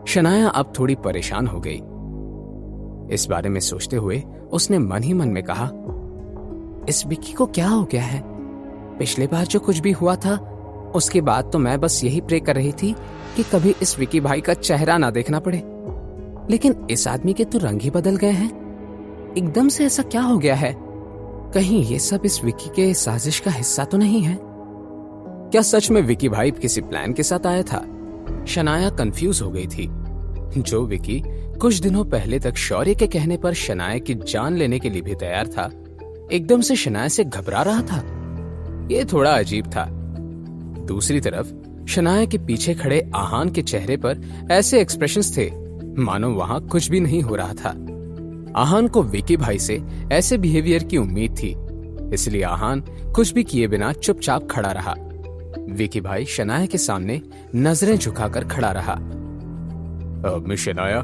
शनाया अब थोड़ी परेशान हो गई। इस बारे में सोचते हुए उसने मन ही मन में कहा, इस विक्की को क्या हो गया है? पिछले बार जो कुछ भी हुआ था उसके बाद तो मैं बस यही प्रे कर रही थी कि कभी इस विक्की भाई का चेहरा ना देखना पड़े, लेकिन इस आदमी के तो रंग ही बदल गए हैं। एकदम से ऐसा क्या हो गया है? कहीं ये सब इस विक्की के साजिश का हिस्सा तो नहीं है? क्या सच में विक्की भाई किसी प्लान के साथ आया था? शनाया कंफ्यूज हो गई थी। जो विक्की कुछ दिनों पहले तक शौर्य के कहने पर शनाया की जान लेने के लिए भी तैयार था, एकदम से शनाया से घबरा रहा था। ये थोड़ा अजीब था। दूसरी तरफ शनाया के पीछे खड़े आहान के चेहरे पर ऐसे एक्सप्रेशंस थे मानो वहां कुछ भी नहीं हो रहा था। आहान को विक्की भाई से ऐसे बिहेवियर की उम्मीद थी, इसलिए आहान कुछ भी किए बिना चुपचाप खड़ा रहा। विक्की भाई शनाया के सामने नजरें झुकाकर खड़ा रहा। मिस शनाया,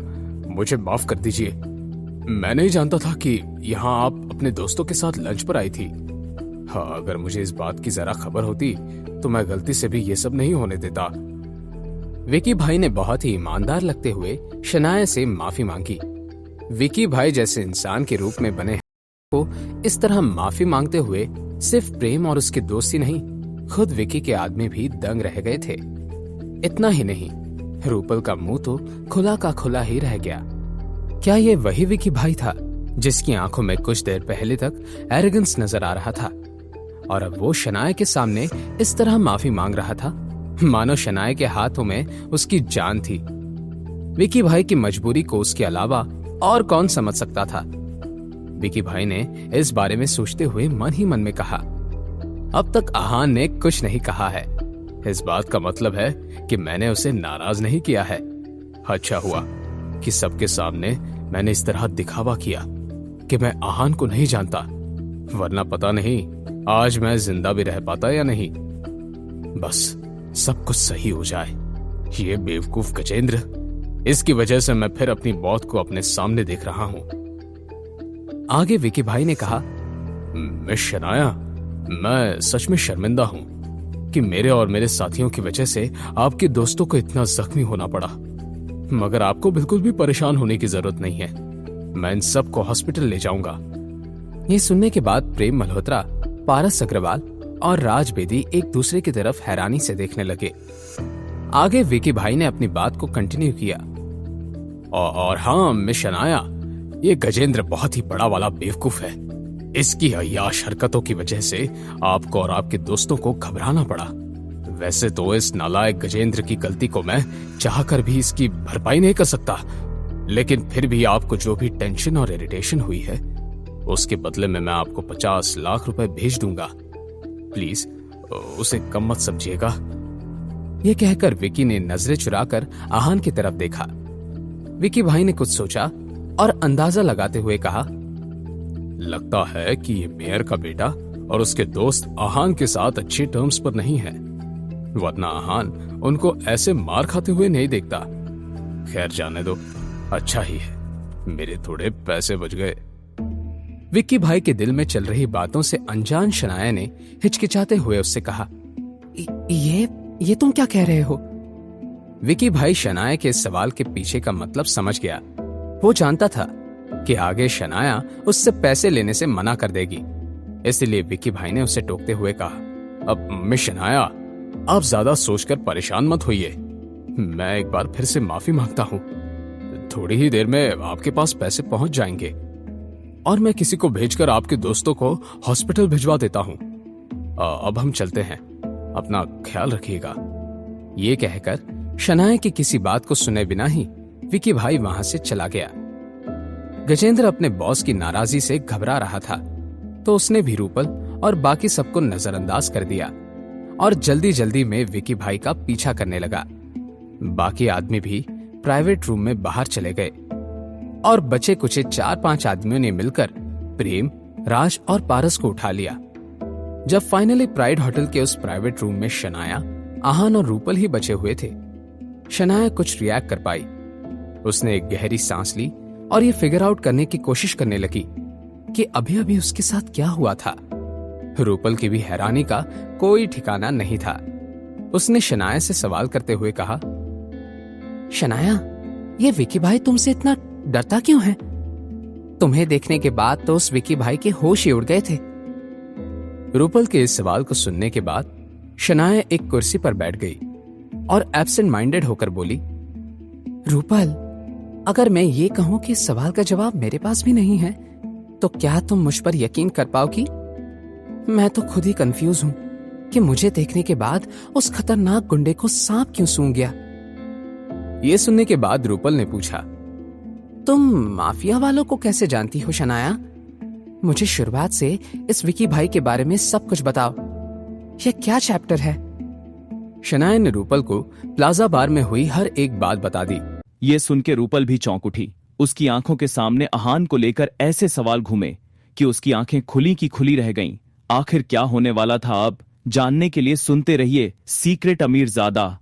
मुझे माफ कर दीजिए। मैं नहीं जानता था कि यहाँ आप अपने दोस्तों के साथ लंच पर आई थी। हाँ, अगर मुझे इस बात की जरा खबर होती तो मैं गलती से भी ये सब नहीं होने देता। विक्की भाई ने बहुत ही ईमानदार लगते हुए शनाया से माफी मांगी। विक्की भाई जैसे इंसान के रूप में बने को इस तरह माफी मांगते हुए सिर्फ प्रेम और उसके दोस्त ही नहीं, खुद विक्की के आदमी भी दंग रह गए थे। इतना ही नहीं, रूपल का मुंह तो खुला का खुला ही रह गया। क्या ये वही विक्की भाई था जिसकी आंखों में कुछ देर पहले तक एरोगेंस नजर आ रहा था, और अब वो शनाया के सामने इस तरह माफी मांग रहा था मानो शनाया के हाथों में उसकी जान थी। विक्की भाई की मजबूरी को उसके अलावा और कौन समझ सकता था? विक्की भाई ने इस बारे में सोचते हुए मन ही मन में कहा, अब तक आहान ने कुछ नहीं कहा है। इस बात का मतलब है कि मैंने उसे नाराज नहीं किया है। अच्छा हुआ कि सबके सामने मैंने इस तरह दिखावा किया कि मैं आहान को नहीं जानता, वरना पता नहीं आज मैं जिंदा भी रह पाता या नहीं। बस सब कुछ सही हो जाए। ये बेवकूफ गजेंद्र, इसकी वजह से मैं फिर अपनी मौत को अपने सामने देख रहा हूं। आगे विक्की भाई ने कहा, मिस शनाया, मैं सच में शर्मिंदा हूं कि मेरे और मेरे साथियों की वजह से आपके दोस्तों को इतना जख्मी होना पड़ा, मगर आपको बिल्कुल भी परेशान होने की जरूरत नहीं है। मैं इन सबको हॉस्पिटल ले जाऊंगा। ये सुनने के बाद प्रेम मल्होत्रा, पारस अग्रवाल और राज बेदी एक दूसरे की तरफ हैरानी से देखने लगे। आगे विक्की भाई ने अपनी बात को कंटिन्यू किया, और हाँ मिस शनाया, ये गजेंद्र बहुत ही बड़ा वाला बेवकूफ है। इसकी अय्याश हरकतों की वजह से आपको और आपके दोस्तों को घबराना पड़ा। वैसे तो इस नालायक गजेंद्र की गलती को मैं चाहकर भी इसकी भरपाई नहीं कर सकता, लेकिन फिर भी आपको जो भी टेंशन और इरिटेशन हुई है उसके बदले में मैं आपको 50 लाख रुपए भेज दूंगा। प्लीज उसे कम मत समझिएगा। यह कहकर विक्की ने नजरें चुराकर आहान की तरफ देखा। विक्की भाई ने कुछ सोचा और अंदाजा लगाते हुए कहा, लगता है कि ये मेयर का बेटा और उसके दोस्त आहान के साथ अच्छे टर्म्स पर नहीं है, वरना आहान उनको ऐसे मार खाते हुए नहीं देखता। खैर जाने दो, अच्छा ही है, मेरे थोड़े पैसे बच गए। विक्की भाई के दिल में चल रही बातों से अनजान शनाया ने हिचकिचाते हुए उससे कहा, ये तुम क्या कह रहे हो? विक्की भाई शनाया के इस सवाल के पीछे का मतलब समझ गया। वो जानता था कि आगे शनाया उससे पैसे लेने से मना कर देगी, इसलिए विक्की भाई ने उसे टोकते हुए कहा, अब मिस शनाया, आप ज्यादा सोचकर परेशान मत होइए। मैं एक बार फिर से माफी मांगता हूँ। थोड़ी ही देर में आपके पास पैसे पहुंच जाएंगे और मैं किसी को भेजकर आपके दोस्तों को हॉस्पिटल भिजवा देता हूँ। अब हम चलते हैं, अपना ख्याल रखिएगा। ये कहकर शनाया की किसी बात को सुने बिना ही विक्की भाई वहां से चला गया। गजेंद्र अपने बॉस की नाराजगी से घबरा रहा था, तो उसने भी रूपल और बाकी सबको नजरअंदाज कर दिया और जल्दी जल्दी में विक्की भाई का पीछा करने लगा। बाकी आदमी भी प्राइवेट रूम में बाहर चले गए और बचे कुचे 4-5 आदमियों ने मिलकर प्रेम, राज और पारस को उठा लिया। जब फाइनली प्राइड होटल के उस प्राइवेट रूम में शनाया, आहान और रूपल ही बचे हुए थे, शनाया कुछ रिएक्ट कर पाई। उसने एक गहरी सांस ली और ये फिगर आउट करने की कोशिश करने लगी कि अभी अभी उसके साथ क्या हुआ था। रूपल की भी हैरानी का कोई ठिकाना नहीं था। उसने शनाया से सवाल करते हुए कहा, शनाया, ये विकी भाई तुमसे इतना डरता क्यों है? तुम्हें देखने के बाद तो उस विकी भाई के होश ही उड़ गए थे। रूपल के इस सवाल को सुनने के बाद शनाया एक कुर्सी पर बैठ गई और एब्सेंट माइंडेड होकर बोली, रूपल, अगर मैं ये कहूं कि इस सवाल का जवाब मेरे पास भी नहीं है, तो क्या तुम मुझ पर यकीन कर पाओगी? मैं तो खुद ही कंफ्यूज हूं कि मुझे देखने के बाद उस खतरनाक गुंडे को सांप क्यों सूंघ गया। ये सुनने के बाद रूपल ने पूछा, तुम माफिया वालों को कैसे जानती हो शनाया? मुझे शुरुआत से इस विकी भाई के बारे में सब कुछ बताओ। यह क्या चैप्टर है? शनाया ने रूपल को प्लाजा बार में हुई हर एक बात बता दी। ये सुन के रूपल भी चौंक उठी। उसकी आंखों के सामने आहान को लेकर ऐसे सवाल घूमे कि उसकी आंखें खुली की खुली रह गईं। आखिर क्या होने वाला था अब जानने के लिए सुनते रहिए सीक्रेट अमीरजादा।